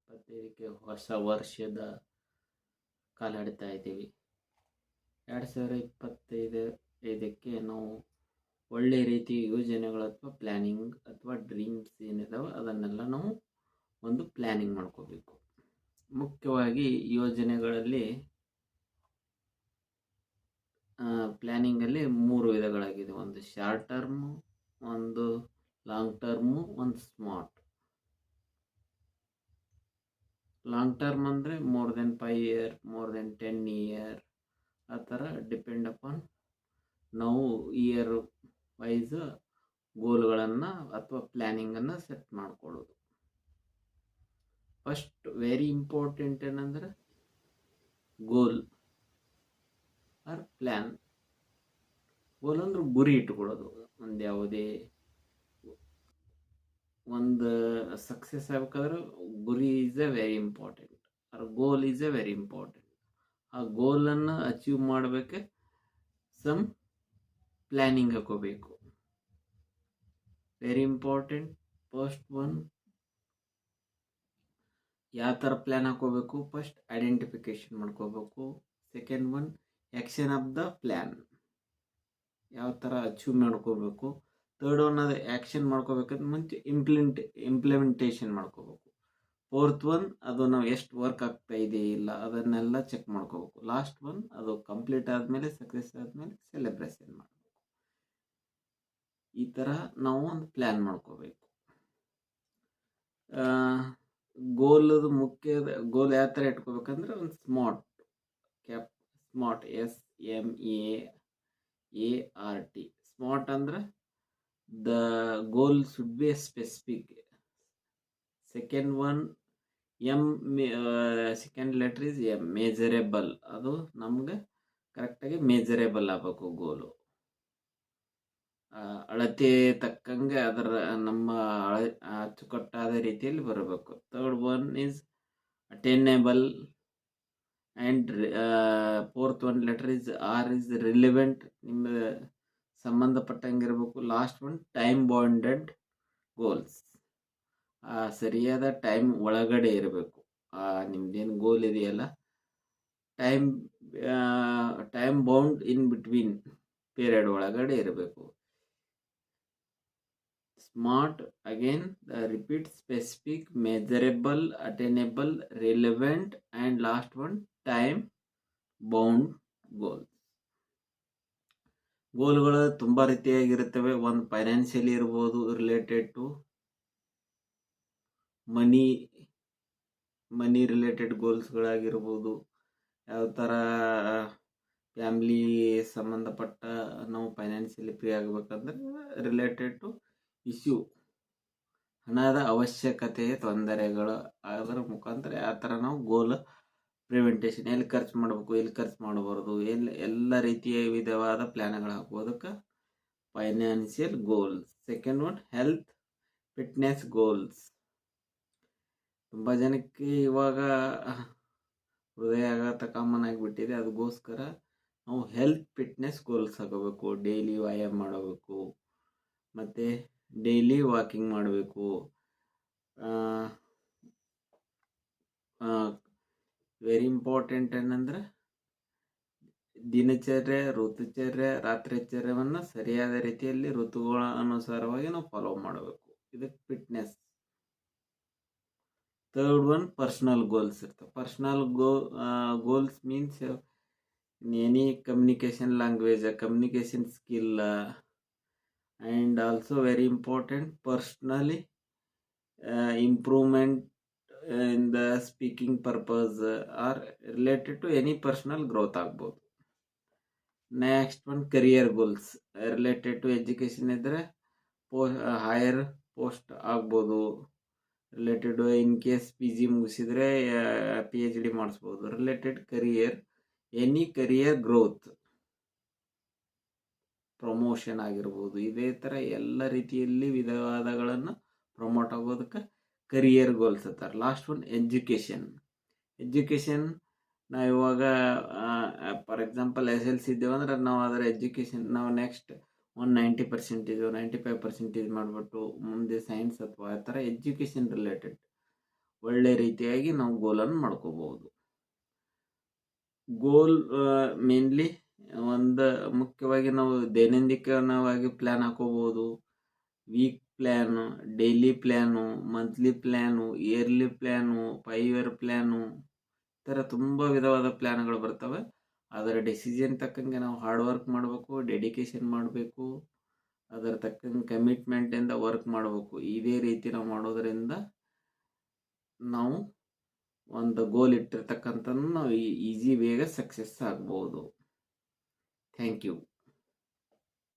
2025ಕ್ಕೆ ಹೊಸ ವರ್ಷದ ಕಾಲಿಡ್ತಾ ಇದ್ದೀವಿ. 2025ಕ್ಕೆ ನಾವು ಒಳ್ಳೆ ರೀತಿ ಯೋಜನೆಗಳು ಅಥವಾ ಪ್ಲ್ಯಾನಿಂಗ್ ಅಥವಾ ಡ್ರೀಮ್ಸ್ ಏನಿದಾವೆ ಅದನ್ನೆಲ್ಲ ನಾವು ಒಂದು ಪ್ಲ್ಯಾನಿಂಗ್ ಮಾಡ್ಕೋಬೇಕು. ಮುಖ್ಯವಾಗಿ ಯೋಜನೆಗಳಲ್ಲಿ ಪ್ಲ್ಯಾನಿಂಗಲ್ಲಿ 3 ವಿಧಗಳಾಗಿದೆ. ಒಂದು ಶಾರ್ಟ್ ಟರ್ಮು, ಒಂದು ಲಾಂಗ್ ಟರ್ಮು, ಒಂದು ಸ್ಮಾರ್ಟ್. ಲಾಂಗ್ ಟರ್ಮ್ ಅಂದರೆ more than 5 year, more than 10 year, ಆ ಥರ ಡಿಪೆಂಡ್ ಅಪಾನ್ ನಾವು ಇಯರ್ ವೈಸ್ ಗೋಲ್ಗಳನ್ನು ಅಥವಾ ಪ್ಲ್ಯಾನಿಂಗನ್ನು ಸೆಟ್ ಮಾಡ್ಕೊಳ್ಳೋದು. ಫಸ್ಟ್ ವೆರಿ ಇಂಪಾರ್ಟೆಂಟ್ ಏನಂದ್ರೆ ಗೋಲ್ ಆರ್ ಪ್ಲ್ಯಾನ್. ಗೋಲ್ ಅಂದ್ರೆ ಗುರಿ ಇಟ್ಕೊಳ್ಳೋದು. ಒಂದು ಯಾವುದೇ ಒಂದು ಸಕ್ಸಸ್ ಆಗ್ಬೇಕಾದ್ರೆ ಗುರಿ is a very important, or goal is a very important. ಆ ಗೋಲನ್ನು ಅಚೀವ್ ಮಾಡಬೇಕೆ ಸಮ್ ಪ್ಲ್ಯಾನಿಂಗ್ ಹಾಕೋಬೇಕು. Very important. ಫಸ್ಟ್ ಒನ್, ಯಾವ ಥರ ಪ್ಲ್ಯಾನ್ ಹಾಕೋಬೇಕು? ಫಸ್ಟ್ ಐಡೆಂಟಿಫಿಕೇಶನ್ ಮಾಡ್ಕೋಬೇಕು. Second one, action of the plan, ಯಾವ ಥರ ಅಚೀವ್ ಮಾಡ್ಕೋಬೇಕು. ಥರ್ಡ್ ಒನ್, ಅದು ಆ್ಯಕ್ಷನ್ ಮಾಡ್ಕೋಬೇಕಂದ್ರೆ ಮುಂಚೆ ಇಂಪ್ಲಿಮೆಂಟೇಷನ್ ಮಾಡ್ಕೋಬೇಕು. ಫೋರ್ತ್ ಒನ್, ಅದು ನಾವು ಎಷ್ಟು ವರ್ಕ್ ಆಗ್ತಾ ಇದೆ ಇಲ್ಲ ಅದನ್ನೆಲ್ಲ ಚೆಕ್ ಮಾಡ್ಕೋಬೇಕು. ಲಾಸ್ಟ್ ಒನ್, ಅದು ಕಂಪ್ಲೀಟ್ ಆದಮೇಲೆ ಸಕ್ಸಸ್ ಆದಮೇಲೆ ಸೆಲೆಬ್ರೇಷನ್ ಮಾಡಬೇಕು. ಈ ಥರ ನಾವು ಒಂದು ಪ್ಲ್ಯಾನ್ ಮಾಡ್ಕೋಬೇಕು. ಗೋಲದು ಮುಖ್ಯ ಗೋಲ್ ಯಾವ ಥರ ಇಟ್ಕೋಬೇಕಂದ್ರೆ ಒಂದು ಸ್ಮಾರ್ಟ್, SMART. ಸ್ಮಾರ್ಟ್ ಅಂದ್ರೆ the goal should be specific. Second one, second letter is M, measurable. ಅದು ನಮ್ಗೆ ಕರೆಕ್ಟಾಗಿ ಮೇಜರೇಬಲ್ ಆಗಬೇಕು ಗೋಲು. ಅಳತೆ ತಕ್ಕಂಗೆ ಅದರ ನಮ್ಮ ಅಚ್ಚುಕಟ್ಟಾದ ರೀತಿಯಲ್ಲಿ ಬರಬೇಕು. Third one is attainable and fourth one letter is R is relevant, ನಿಮಗೆ ಸಂಬಂಧಪಟ್ಟಂಗಿರಬೇಕು. Last one time bounded goals, ಸರಿಯಾದ ಟೈಮ್ ಒಳಗಡೆ ಇರಬೇಕು. ನಿಮ್ದೇನು ಗೋಲ್ ಇದೆಯಲ್ಲ, time bound in between period ಒಳಗಡೆ ಇರಬೇಕು. Smart again repeat, specific, measurable, attainable, relevant and last one time bound goals. ಗೋಲ್ಗಳು ತುಂಬ ರೀತಿಯಾಗಿರುತ್ತವೆ. ಒಂದು ಫೈನಾನ್ಷಿಯಲಿ ಇರ್ಬೋದು, ರಿಲೇಟೆಡ್ ಟು ಮನಿ ರಿಲೇಟೆಡ್ ಗೋಲ್ಸ್ಗಳಾಗಿರ್ಬೋದು. ಯಾವ ಥರ ಫ್ಯಾಮ್ಲಿ ಸಂಬಂಧಪಟ್ಟ ನಾವು ಫೈನಾನ್ಷಿಯಲಿ ಫ್ರೀ ಆಗಬೇಕಂದ್ರೆ ರಿಲೇಟೆಡ್ ಟು ಇಶ್ಯೂ, ಹಣದ ಅವಶ್ಯಕತೆಯ ತೊಂದರೆಗಳು, ಅದರ ಮುಖಾಂತರ ಆ ಥರ ನಾವು ಗೋಲ್ ಪ್ರಿವೆಂಟೇಷನ್, ಎಲ್ಲಿ ಖರ್ಚು ಮಾಡಬೇಕು, ಎಲ್ಲಿ ಖರ್ಚು ಮಾಡಬಾರ್ದು, ಎಲ್ಲ ರೀತಿಯ ವಿಧವಾದ ಪ್ಲ್ಯಾನ್ಗಳು ಹಾಕೋದಕ್ಕೆ financial goals. Second one, health fitness goals. ತುಂಬ ಜನಕ್ಕೆ ಇವಾಗ ಹೃದಯಾಘಾತ ಕಾಮನ್ ಆಗಿಬಿಟ್ಟಿದೆ. ಅದಕ್ಕೋಸ್ಕರ ನಾವು ಹೆಲ್ತ್ ಫಿಟ್ನೆಸ್ ಗೋಲ್ಸ್ ಹಾಕೋಬೇಕು. ಡೈಲಿ ವ್ಯಾಯಾಮ ಮಾಡಬೇಕು, ಮತ್ತು ಡೈಲಿ ವಾಕಿಂಗ್ ಮಾಡಬೇಕು. ವೆರಿ ಇಂಪಾರ್ಟೆಂಟ್ ಏನಂದ್ರೆ ದಿನಚರ್ಯ, ಋತುಚರ್ಯ, ರಾತ್ರಿಚರ್ಯವನ್ನು ಸರಿಯಾದ ರೀತಿಯಲ್ಲಿ ಋತುಗಳ ಅನುಸಾರವಾಗಿ ನಾವು ಫಾಲೋ ಮಾಡಬೇಕು. ಇದಕ್ಕೆ fitness. Third one, personal goals ಇರ್ತವೆ. Personal goals means any communication language, communication skill, and also very important personally improvement in the speaking purpose are related to any personal growth ಆಗ್ಬೋದು. Next one, career goals related to education ಇದ್ದರೆ higher post ಆಗ್ಬೋದು. Related in case PG ಮುಗಿಸಿದರೆ PhD ಮಾಡಿಸ್ಬೋದು. Related career, any career growth, promotion ಆಗಿರ್ಬೋದು. ಇದೇ ಥರ ಎಲ್ಲ ರೀತಿಯಲ್ಲಿ ವಿಧವಾದಗಳನ್ನು ಪ್ರಮೋಟ್ ಆಗೋದಕ್ಕೆ ಕರಿಯರ್ ಗೋಲ್ಸ್ ಅಂತಾರೆ. Last one, education. ನಾವು ಇವಾಗ ಫಾರ್ ಎಕ್ಸಾಂಪಲ್ SLC ಇದ್ದೇವಂದ್ರೆ ನಾವು ಅದರ ಎಜುಕೇಷನ್ ನಾವು ನೆಕ್ಸ್ಟ್ 90% 95% ಮಾಡಿಬಿಟ್ಟು ಮುಂದೆ ಸೈನ್ಸ್ ಅಥವಾ ಆ ಥರ ಎಜುಕೇಷನ್ ರಿಲೇಟೆಡ್ ಒಳ್ಳೆ ರೀತಿಯಾಗಿ ನಾವು ಗೋಲನ್ನು ಮಾಡ್ಕೋಬಹುದು. ಗೋಲ್ ಮೇನ್ಲಿ ಒಂದು ಮುಖ್ಯವಾಗಿ ನಾವು ದೈನಂದಿನವಾಗಿ ಪ್ಲ್ಯಾನ್ ಹಾಕೋಬಹುದು. Week plan, daily plan, monthly plan, yearly plan, 5 year plan, ಈ ಥರ ತುಂಬ ವಿಧವಾದ ಪ್ಲ್ಯಾನ್ಗಳು ಬರ್ತವೆ. ಅದರ ಡಿಸಿಷನ್ ತಕ್ಕಂಗೆ ನಾವು ಹಾರ್ಡ್ ವರ್ಕ್ ಮಾಡಬೇಕು, ಡೆಡಿಕೇಶನ್ ಮಾಡಬೇಕು, ಅದರ ತಕ್ಕಂಗೆ ಕಮಿಟ್ಮೆಂಟಿಂದ ವರ್ಕ್ ಮಾಡಬೇಕು. ಇದೇ ರೀತಿ ನಾವು ಮಾಡೋದರಿಂದ ನಾವು ಒಂದು ಗೋಲ್ ಇಟ್ಟಿರ್ತಕ್ಕಂಥ ನಾವು ಈಸಿ ಬೇಗ ಸಕ್ಸಸ್ ಆಗ್ಬೋದು. Thank you.